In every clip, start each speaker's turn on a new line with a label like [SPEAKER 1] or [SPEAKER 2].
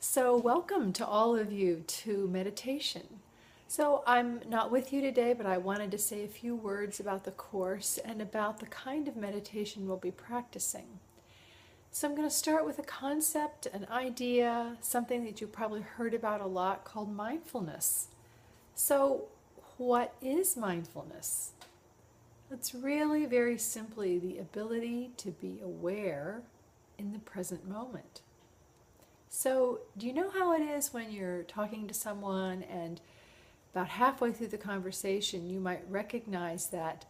[SPEAKER 1] So welcome to all of you to meditation. So I'm not with you today, but I wanted to say a few words about the course and about the kind of meditation we'll be practicing. So I'm going to start with a concept, an idea, something that you probably heard about a lot called mindfulness. So what is mindfulness? It's really very simply the ability to be aware in the present moment. So, do you know how it is when you're talking to someone and about halfway through the conversation you might recognize that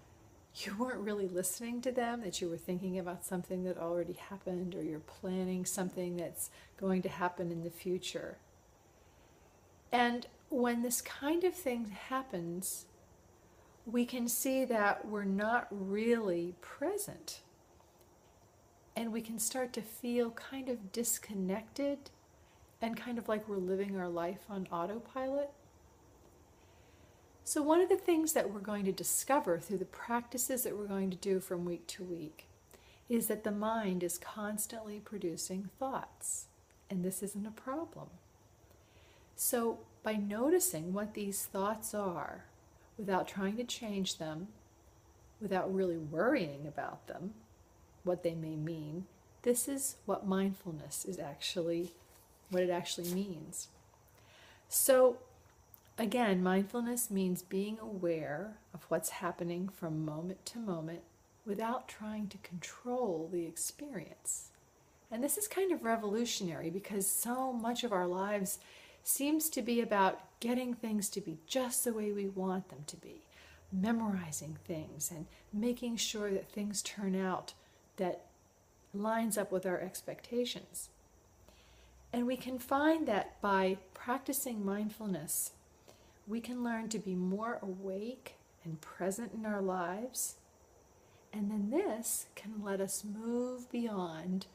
[SPEAKER 1] you weren't really listening to them, that you were thinking about something that already happened or you're planning something that's going to happen in the future? And when this kind of thing happens, we can see that we're not really present. And we can start to feel kind of disconnected and kind of like we're living our life on autopilot. So one of the things that we're going to discover through the practices that we're going to do from week to week is that the mind is constantly producing thoughts, and this isn't a problem. So by noticing what these thoughts are, without trying to change them, without really worrying about them, what they may mean, this is what mindfulness is actually, what it actually means. So again, mindfulness means being aware of what's happening from moment to moment without trying to control the experience. And this is kind of revolutionary because so much of our lives seems to be about getting things to be just the way we want them to be, memorizing things and making sure that things turn out that lines up with our expectations. And we can find that by practicing mindfulness, we can learn to be more awake and present in our lives. And then this can let us move beyond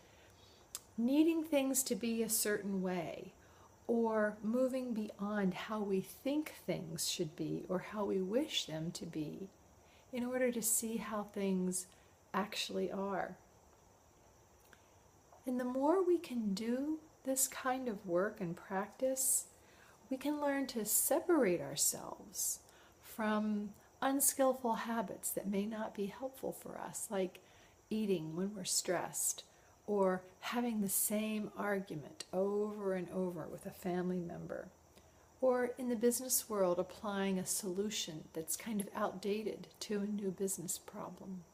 [SPEAKER 1] needing things to be a certain way or moving beyond how we think things should be or how we wish them to be in order to see how things actually are. And the more we can do this kind of work and practice, we can learn to separate ourselves from unskillful habits that may not be helpful for us, like eating when we're stressed or having the same argument over and over with a family member, or in the business world applying a solution that's kind of outdated to a new business problem.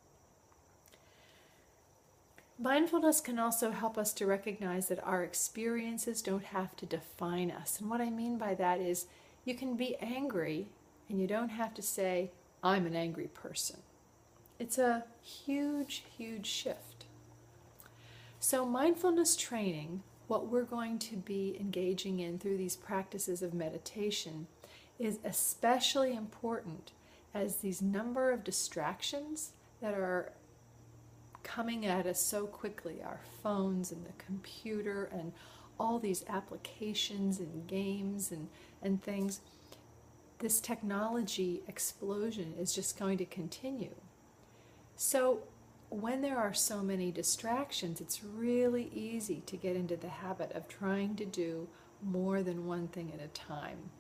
[SPEAKER 1] Mindfulness can also help us to recognize that our experiences don't have to define us. And what I mean by that is you can be angry and you don't have to say, I'm an angry person. It's a huge, huge shift. So mindfulness training, what we're going to be engaging in through these practices of meditation, is especially important as these number of distractions that are coming at us so quickly, our phones and the computer and all these applications and games and things, this technology explosion is just going to continue. So when there are so many distractions, it's really easy to get into the habit of trying to do more than one thing at a time.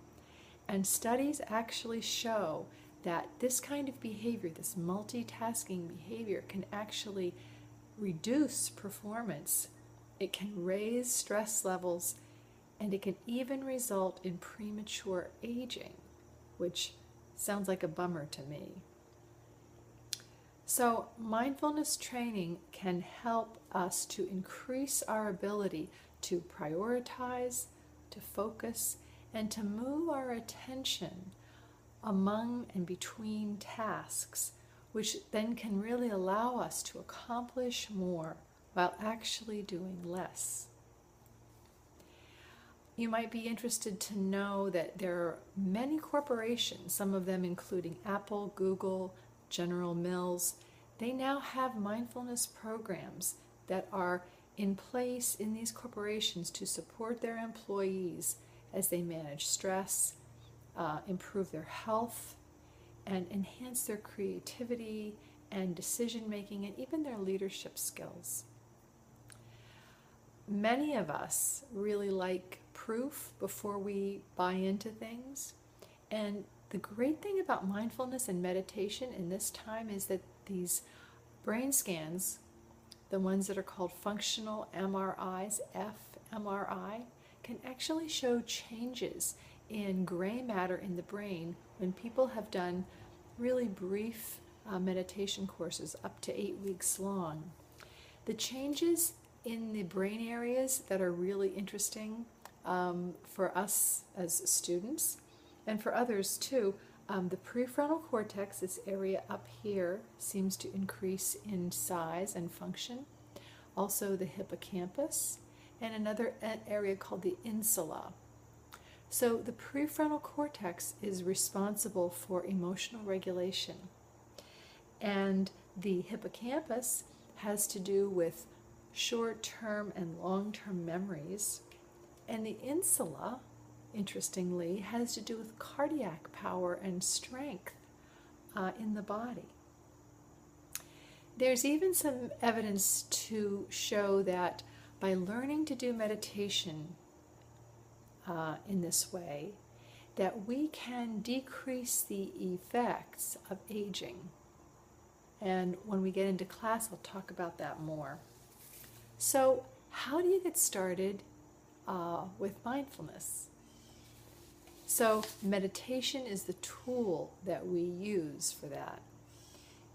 [SPEAKER 1] And studies actually show that this kind of behavior, this multitasking behavior, can actually reduce performance. It can raise stress levels, and it can even result in premature aging, which sounds like a bummer to me. So mindfulness training can help us to increase our ability to prioritize, to focus, and to move our attention among and between tasks, which then can really allow us to accomplish more while actually doing less. You might be interested to know that there are many corporations, some of them including Apple, Google, General Mills. They now have mindfulness programs that are in place in these corporations to support their employees as they manage stress, improve their health, and enhance their creativity and decision making and even their leadership skills. Many of us really like proof before we buy into things. And the great thing about mindfulness and meditation in this time is that these brain scans, the ones that are called functional MRIs, fMRI, can actually show changes in gray matter in the brain when people have done really brief meditation courses up to 8 weeks long. The changes in the brain areas that are really interesting for us as students and for others too, the prefrontal cortex, this area up here, seems to increase in size and function. Also the hippocampus, and another area called the insula. So the prefrontal cortex is responsible for emotional regulation. And the hippocampus has to do with short-term and long-term memories. And the insula, interestingly, has to do with cardiac power and strength in the body. There's even some evidence to show that by learning to do meditation in this way, that we can decrease the effects of aging. And when we get into class, I'll talk about that more. So, how do you get started with mindfulness? So, meditation is the tool that we use for that.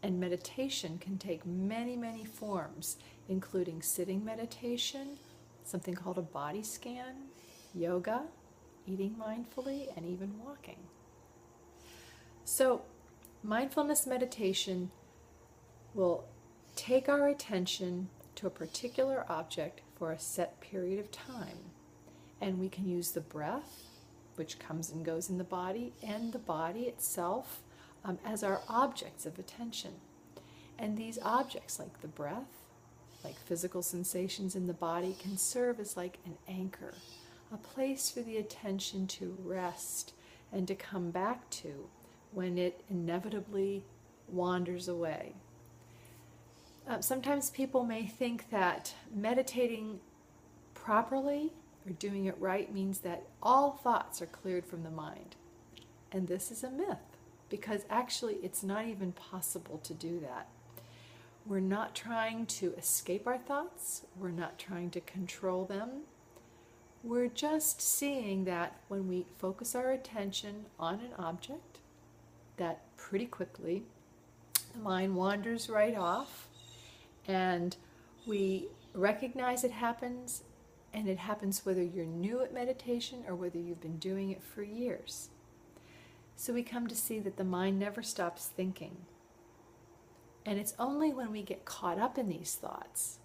[SPEAKER 1] And meditation can take many, many forms, including sitting meditation, something called a body scan, yoga, eating mindfully, and even walking. So, mindfulness meditation will take our attention to a particular object for a set period of time. And we can use the breath, which comes and goes in the body, and the body itself as our objects of attention. And these objects, like the breath, like physical sensations in the body, can serve as like an anchor, a place for the attention to rest and to come back to when it inevitably wanders away. Sometimes people may think that meditating properly or doing it right means that all thoughts are cleared from the mind. And this is a myth, because actually it's not even possible to do that. We're not trying to escape our thoughts. We're not trying to control them. We're just seeing that when we focus our attention on an object, that pretty quickly the mind wanders right off, and we recognize it happens, and it happens whether you're new at meditation or whether you've been doing it for years. So we come to see that the mind never stops thinking. And it's only when we get caught up in these thoughts,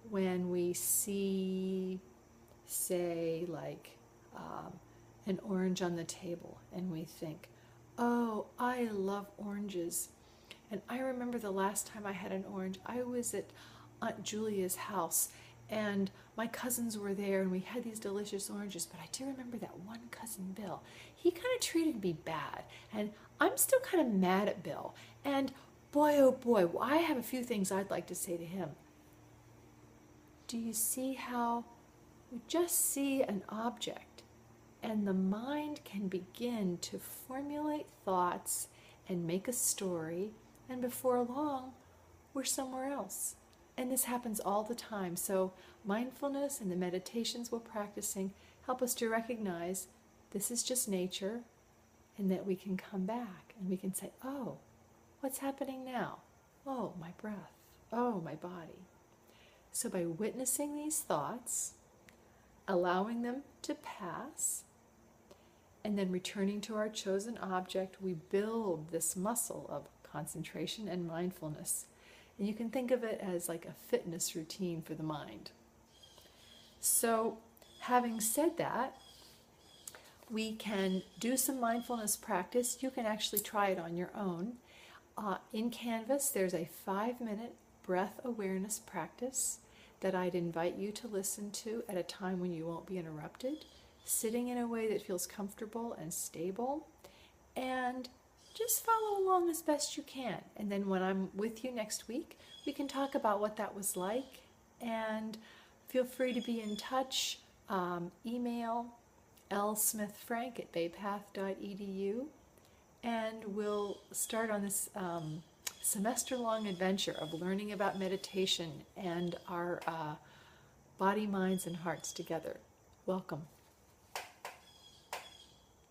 [SPEAKER 1] when we see, say, like an orange on the table, and we think, oh, I love oranges. And I remember the last time I had an orange, I was at Aunt Julia's house, and my cousins were there, and we had these delicious oranges. But I do remember that one cousin, Bill. He kind of treated me bad, and I'm still kind of mad at Bill. And boy, oh boy, I have a few things I'd like to say to him. Do you see how we just see an object, and the mind can begin to formulate thoughts and make a story, and before long, we're somewhere else. And this happens all the time. So mindfulness and the meditations we're practicing help us to recognize this is just nature, and that we can come back and we can say, oh, what's happening now? Oh, my breath. Oh, my body. So by witnessing these thoughts, allowing them to pass, and then returning to our chosen object, we build this muscle of concentration and mindfulness. And you can think of it as like a fitness routine for the mind. So, having said that, we can do some mindfulness practice. You can actually try it on your own. In Canvas, there's a 5-minute breath awareness practice that I'd invite you to listen to at a time when you won't be interrupted, sitting in a way that feels comfortable and stable, and just follow along as best you can. And then when I'm with you next week, we can talk about what that was like, and feel free to be in touch, email, lsmithfrank at baypath.edu, and we'll start on this semester-long adventure of learning about meditation and our body, minds, and hearts together. Welcome.